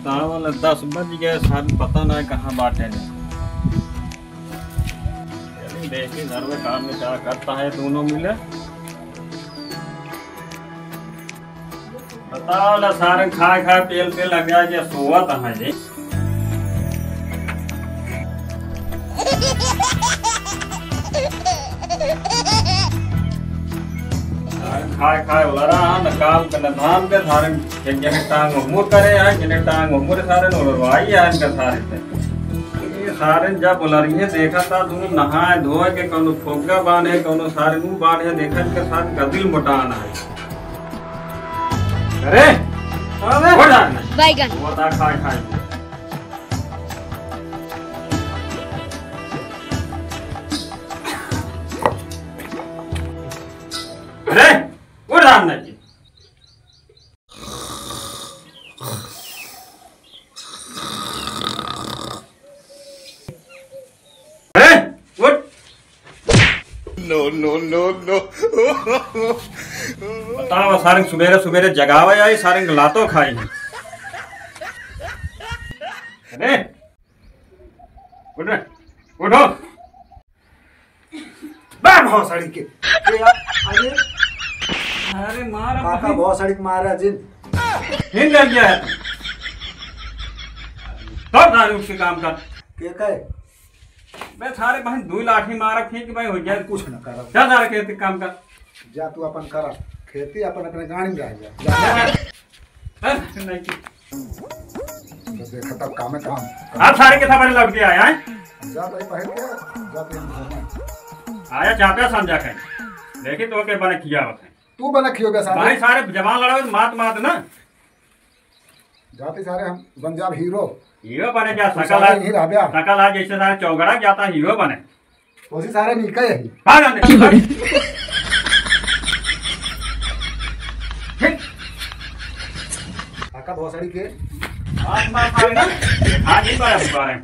बताओ 10 बज गए, साथ पता ना कहाँ बात है। चलिए देखिए घर में काम में क्या करता है, दोनों मिले। बताओ ना, सारे खाए खाए पेल पे लग गया कि सोवत है जी। खाए खाए बोला रहा न काम के न धाम के सारे जिन टांग मुर करे हैं, जिन टांग मुर सारे नोड़वाई है इनका सारे से। ये सारे जब बोला रही है देखा था दोनों नहाए धोए के कोनो फोगा बांधे कोनो सारे मुंह बांधे, देखा के साथ गदिल मोटाना है। अरे बैगन वो था खाए खाए। अरे वो राम जी अरे वो नो बताओ सारे सुबेरे सुबेरे जगावे आई सारे लातो खाई है। अरे उठो बहुत सड़ी के अरे मारा काका बहुत सड़ी के मारा जिन हिंद लग गया है। तब ना उसके काम कर के कहे मैं सारे बहन 2 लाठी मारा ठीक भाई हो जाए। कुछ न कर क्या सारे खेत काम कर जा तू अपन कर खेती अपन अपने गाड़ी में रह जा नहीं तो देखा तब काम है काम आप सारे के सामने लौट के आए हैं। जा भाई पहन के जा तू आया चाहते समझा कहीं देखिए तो के बने किया होता है। तू बना खियो के भाई सारे सारे जवान लड़ाओ मात मात ना जाते सारे हम बन जा हीरो बने क्या तू सकल सारे ही रह गया सकल आज जैसे सारे चौगड़ा जाता हीरो बने उसी सारे निकले ही भाग अंदर। काका बहुत सड़ी के आसमान सारे ना आज ही बारे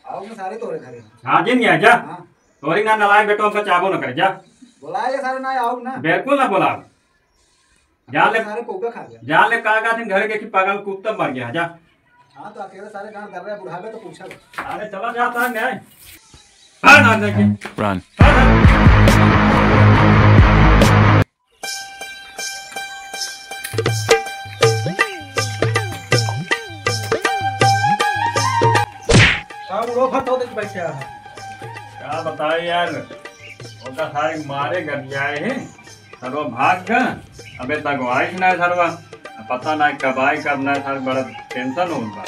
आओ मैं सारे तोरे घरे हाँ जी नहीं आजा हां तोरी ना नलाए बेटो हमका चाबो न कर जा बुलाए सारे ना आओ ना बिल्कुल ना बोला जान ले सारे पोगा खा गया जान ले का दिन घर के कि पागल कुत्ता मर गया जा। हां तो अकेले सारे गांव कर रहे हैं बुढ़ावे तो पूछा अरे चला जाता है न्याय हाँ ना देखिए Run. क्या बताए यार ओका सारे मारे गड़ियाए हैं सर्व भाग का अबे तक आइस ना सर्वा पता ना कब आई कब ना सर बड़ा टेंशन हो बा।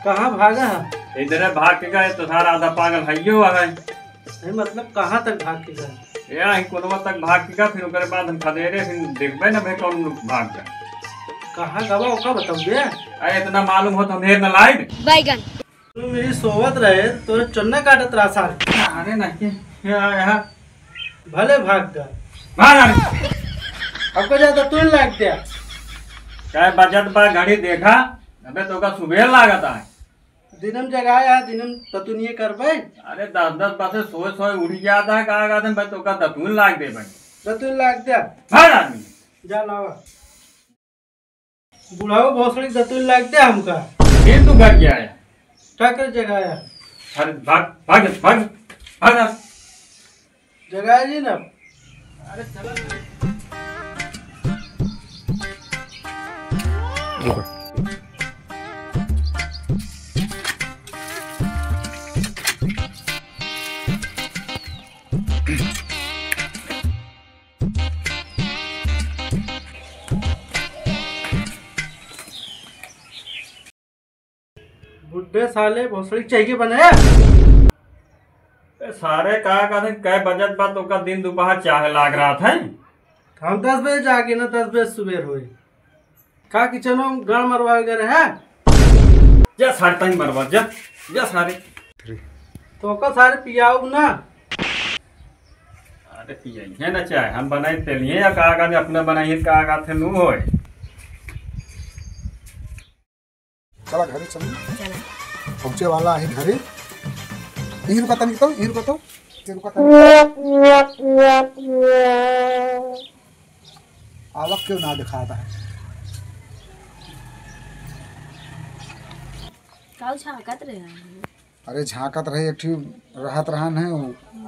कहाँ भागा है? इधर भाग के गए तो सारा आधा पागल हइयो आ गए। नहीं मतलब कहाँ तक भाग के गए? या ही कोनवा तक भाग के गए फिर ओकरे बाद हम खदेरे फिर देखबे ना भाई कौन लोग भाग गए। कहाँ गवा ओका बताओगे? अरे इतना मालूम हो तो हम ढेर न लाइट बैगन तू मेरी सोवत रहे तो चन्ना काटत रहा सार अरे नहीं यहाँ भले भाग गया भाग अरे आपको ज्यादा तू लाग दिया क्या बजट बा घड़ी देखा अबे तो का सुबह लागत है। दिनम जगाया दिनम ततुनिये कर भाई अरे 10 बजे सोए उड़ जाता है कहा कहते भाई तो का दतून लाग दे भाई ततुन लाग दिया भाग आदमी जा लावा बुढ़ाओ भोसड़ी ततुन लाग दिया हमका फिर तू घर गया है। क्या कर जगाया अरे भाग भाग भाग भाग जगाया जी ना अरे चलो बुढ़े साले भोसड़ी चाहिए बनाया सारे कहा कहते कै बजट बा तो का दिन दोपहर चाहे लाग रहा था। हम 10 बजे जाके ना 10 बजे सुबह हुई का किचनो गाड़ मरवा गए है जा सारे टाइम मरवा जा जा सारे तो का सारे पियाऊ ना अरे पिए ना चाहे हम बनाए तेलिए या कहा कहते अपने बनाइए कहा कहते नू होए। चला घरे चल पहुंचे वाला है घरे ही रुका तनी तो ही रुका तो ये रुका तनी आवक क्यों ना दिखाता है काऊ झाकत रहे। अरे झाँकत रही एक ठी रहत रहन है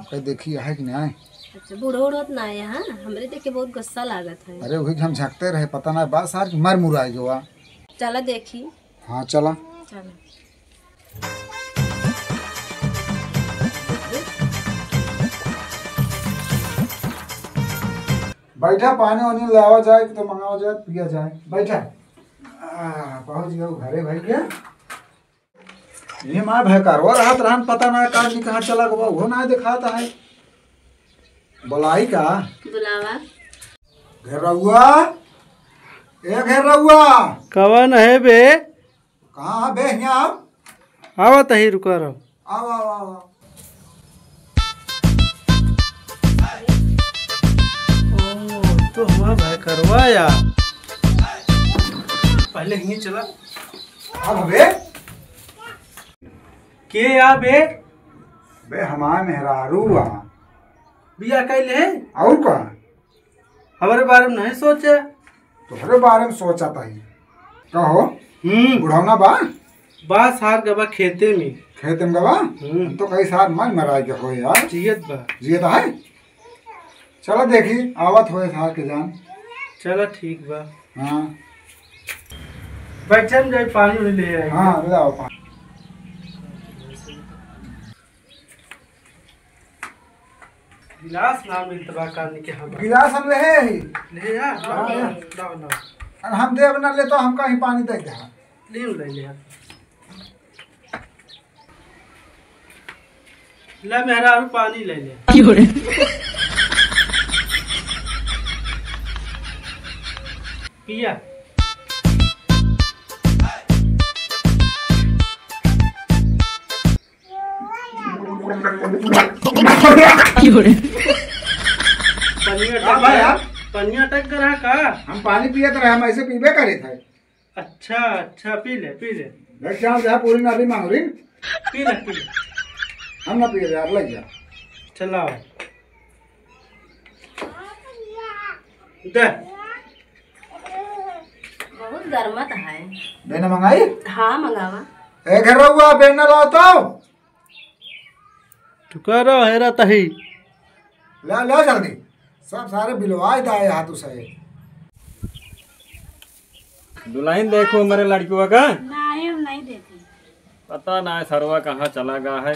कहीं देखी है कि नहीं। अच्छा बूढ़ो उड़ोत ना है हाँ हमरे देख के बहुत गुस्सा लागत है। अरे वही हम झाँकते रहे पता ना बात सार मर मुराई जो आ। चला देखी। हाँ चला। चला बैठा पानी वानी लावा जाए तो मंगावा जाए पिया जाए बैठा। पहुँच गया घरे भैया। ये माँ भयकारवा रात रहन पता ना काजी कहाँ चला गया वो ना दिखाता है। बुलाई का बुलावा घेरउआ ए घेरउआ कवन है बे? कहाँ बे यहाँ आवत ही रुका रहो। आओ आओ आओ। तो हमारा भाई करवाया पहले ही चला। अब बे के या बे? बे हमारे मेहरारू आ बिया कैले है और का हमारे बारे में नहीं सोचे। तुम्हारे बारे में सोचा था ही कहो। बुढ़ावना बा बास हार गबा खेते में खेत में गवा तो कई साल मन मराई के हो यार जियत बा जिए तो है। चलो देखी आवत हो था के जान। चला ठीक बा। हाँ बैठन जाए पानी उनी ले आए। हाँ ले आओ पानी। गिलास नाम इतबा करने के हम गिलास हम ले ही ले यार लाओ हाँ। लाओ लाओ और हम देव न ले तो हम कहीं पानी दे दे। ले ले ले मेहरा और पानी ले ले। पिया पनिया टक कर रहा का। हम पानी पिए तो रहे हम ऐसे पीबे करे थे। अच्छा अच्छा पी ले देख चाह जहाँ पूरी नाली मांग रही पी ले हम ना पी रहे यार लग जा। चलाओ दे बहुत गर्मत है। बेना मंगाई हाँ मंगावा। ए घर रहुआ बेना लाओ तो टुकारा हेरा तही ले लो जल्दी सब सारे बिलवाए दाए हाथों से। दुल्हन देखो मेरे लड़कियों का नहीं हम नहीं देते। पता ना है सरवा कहाँ चला गया है।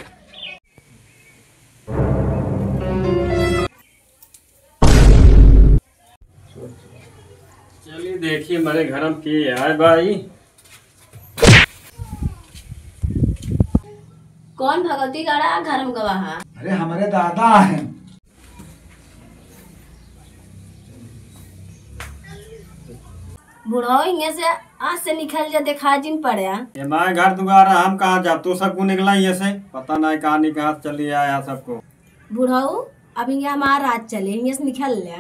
चलिए देखिए मेरे घर में की है भाई। कौन भगवती गाड़ा घर में गवाह? अरे हमारे दादा हैं। बुढ़ाओ यहाँ से आज से निकल जा देखा जिन पड़े। ये माँ घर दुआरा हम कहाँ जा तू सबको निकला ये से पता नहीं कहाँ निकाह चली आया सबको। बुढ़ाओ अब यहाँ हमारा रात चले यहाँ से निकल ले।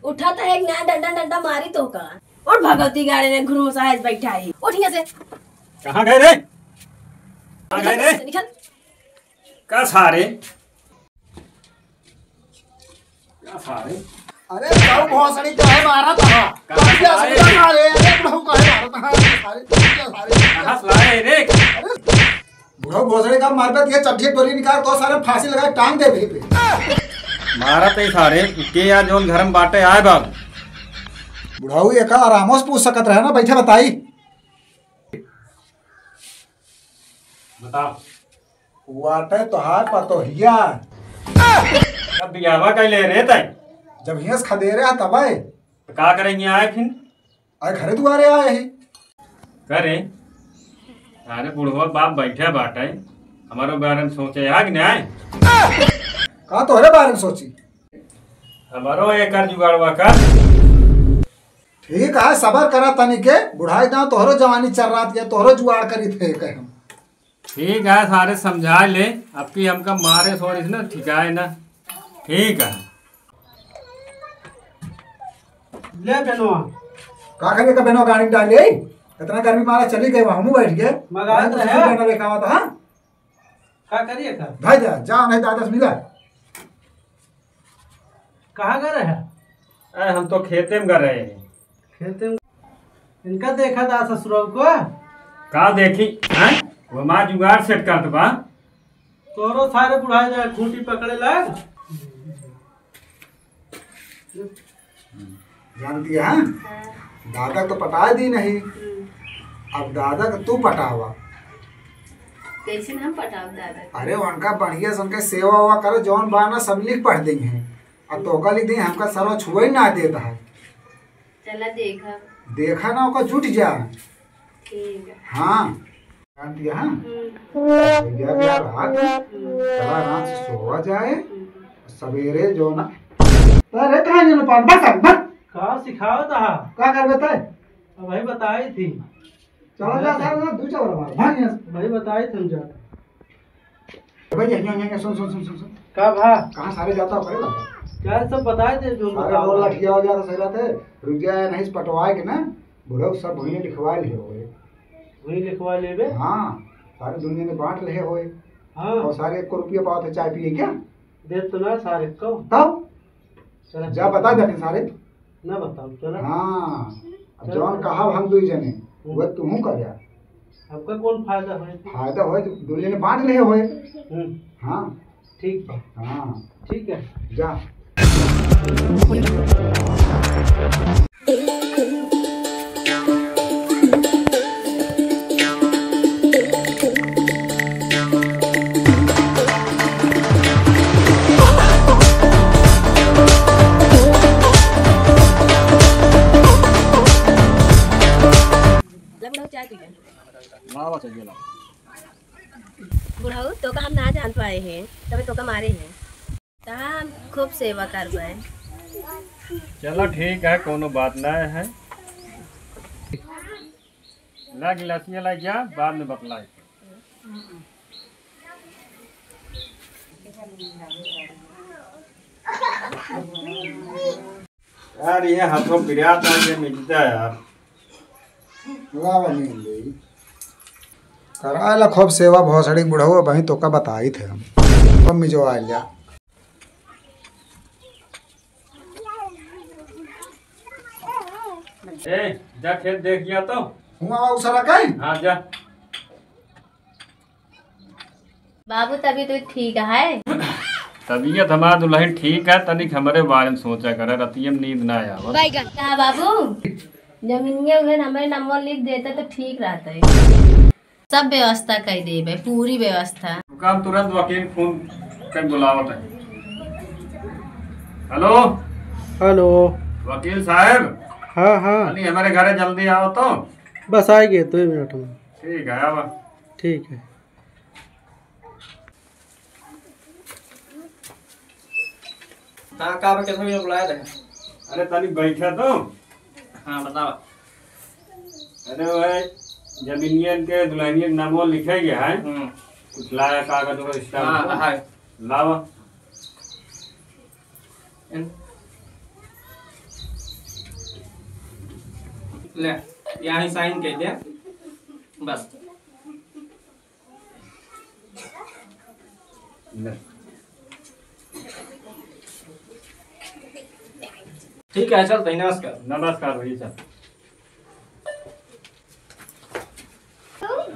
उठा तो एक नया डंडा डंडा मारी तो का और भगवती गाड़ी ने घुर मुसाहिज बैठा है। उठ यहाँ से। कहाँ गए रे? कहाँ गए रे? निकल। क्या सारे? क्या सारे? अरे बहु भोसड़ी का है मारा था। अरे बहु का है मारा था। कहाँ लाए रे? बुढ़ऊ भोसड़ी का मारता ये चड्ढी डोरी निकाल तो सारे फांसी लगा टांग दे भी पे। मारा तो सारे के या जोन घर में बाटे आए बाबू। बुढ़ऊ एक आरामों से पूछ सकत रहे ना बैठे बताई। बताओ वाटे तोहार पतोहिया अब बियावा कैले रे तय जब हियस खदेरे है तब आए तो का करेंगे आए फिर अरे घरे दुआरे आए ही करे। अरे बुढ़वा बाप बैठे बाटे हमारे बारे में सोचे आ कि नहीं आए। कहा तोहरे बारे में सोची। हमारो एक जुगाड़वा का ठीक है सबर करा तनी के बुढ़ाई ना तोहरो जवानी चल रहा था तोहरो जुगाड़ करी थे कहे हम। ठीक है सारे समझा ले अब की हमका मारे सोच ना ठिकाए ना। ठीक है ले बेनवा का करे का बेनो गाड़ी डाल ले इतना गर्मी मारा चली गई हम बैठ गए मगा तो है। बेना लेके आवा था। हां का करिए का भाई जा नहीं दादा से मिला। कहाँ गए है? अरे हम तो खेते में कर रहे हैं। खेते में इनका देखा था ससुराल को। कहाँ देखी हैं? वो माँ जुगाड़ सेट कर दो बा। तोरो सारे बुढ़ाए जाए खूंटी पकड़े लाग। जानती है हाँ? दादा तो पटा दी नहीं, अब दादा का तू पटावा। कैसे हम पटाव दादा? अरे उनका बढ़िया से उनके सेवा हुआ करो, जौन बाना सब लिख पढ़ देंगे। अब तो का लिख देंगे, हमका सर्व छुआ ना देता है। चला देखा देखा ना ओका जुट जा। ठीक है। हाँ जानती है हाँ? भैया क्या रात चला आराम से सोवा जाए, सवेरे जो ना अरे कहाँ जाना पान बस कहा सिखाओ था क्या कर बताए। अब भाई बताई थी। चला जा सारा दूसरा वाला भाग यहाँ से। भाई बताई थी जा। भाई यहाँ सुन सुन सुन सुन सुन का भा कहाँ सारे जाता पड़ेगा क्या सब बताए थे जो सारे बोल लठिया हो जाता सही रहते। रुक जाए नहीं पटवाए के ना बुढ़ो सब भूइया लिखवा लिए होए। वही लिखवा लेबे। हाँ सारी दुनिया में बांट रहे होए। हाँ और सारे 1 रुपया पाओ थे चाय पिए क्या दे तो ना सारे को। तब चला जा बता दे सारे। ना बताओ चला। हाँ अब जौन कहा हम दू जने वह तुम कर जा। आपका कौन फायदा है? फायदा होए तो दुनिया में बांट रहे होए। हाँ ठीक है। हाँ ठीक है जा। बुढ़ाऊ तो का हम ना जान पाए हैं, तभी तो का मारे हैं। कहा हम खूब सेवा कर पाए। चलो ठीक है, कोनो बात ना है। ला गिलासियाँ ला जा, बाद में बतलाए। यार ये हाथों पिरिया था ये मिलता है यार। कराला खूब सेवा भौसड़ी बुढ़ऊ वहीं तो का बताई थे हम। मम्मी जो आ जा ए जा खेत देख गया तो हुआ उसरा कहीं। हाँ जा। बाबू तभी तो ठीक है। तबीयत हमारा दुल्हन ठीक है, तनिक हमारे बारे में सोचा करे, रतिया में नींद ना आया। क्या बाबू जमीनिया उन्हें हमारे नंबर लिख देता तो ठीक रहता है। सब व्यवस्था कर देबे, पूरी व्यवस्था। काम तुरंत वकील फोन कर बुलावत है। हेलो हेलो वकील साहब। हाँ हाँ अली हमारे घरे जल्दी आओ तो। बस आएंगे 2 मिनट में। ठीक है अब। ठीक है। हाँ कहाँ पे कैसे मुझे बुलाया था? अरे तनिक बैठा तो। हाँ बताओ। अरे भाई जमीनियन के दुल्हनियन नामो लिखे गया है, कुछ लाया कागज और हाँ स्टाम्प हाँ लावा। ले यहाँ ही साइन कर दे बस। ले। ठीक है चल तो नमस्कार। नमस्कार भैया चल।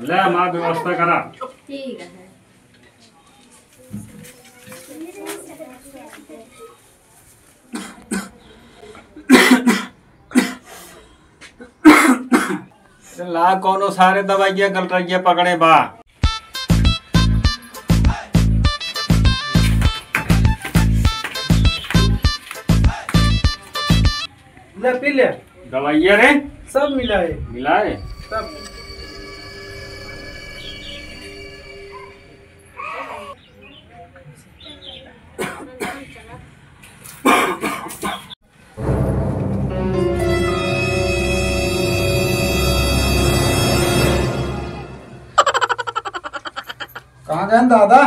ले हमारा व्यवस्था करा। ठीक है। ला कोनो सारे दवाइया गल रही पकड़े बा। ले पी ले। दवाइया रे सब मिला है। मिलाए। सब। कहाँ गए दादा?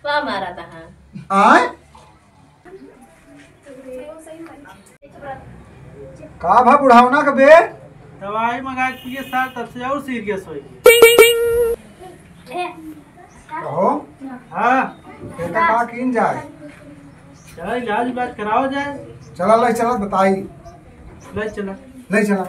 वहाँ मारा था। हाँ आए का भा बुढ़ावना के बे दवाई मंगा के पिए सर, तब से और सीरियस हो गई। कहो हाँ बेटा का किन जाए। चला इलाज इलाज कराओ जाए। चला ले चला बताई ले चला। ले चला।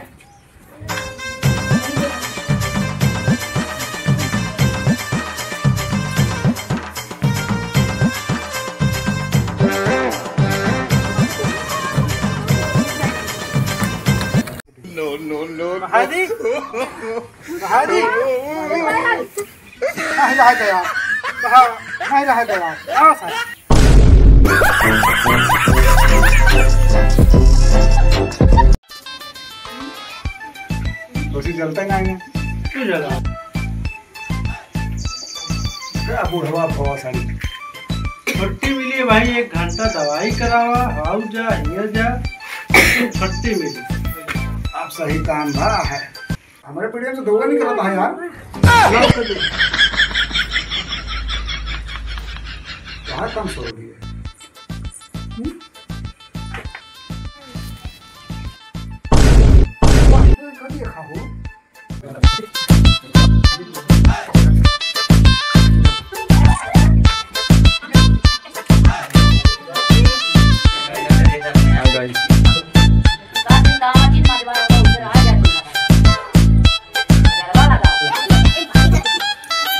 हादी हादी नहीं रह गया नहीं रह गया आओ सर तो जलते नहीं क्यों जला क्या बुढ़वा भवा साड़ी छुट्टी मिली है भाई 1 घंटा दवाई करावा हाउ जा हियर जा छुट्टी मिली आप सही काम भा है हमारे पीढ़ी में दोगा नहीं करता है यार क्या काम सो रही है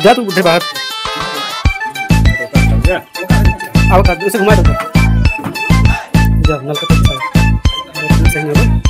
जा तू बुढ़े बाहर आओ कर उसे घुमा दो जा नल का सही है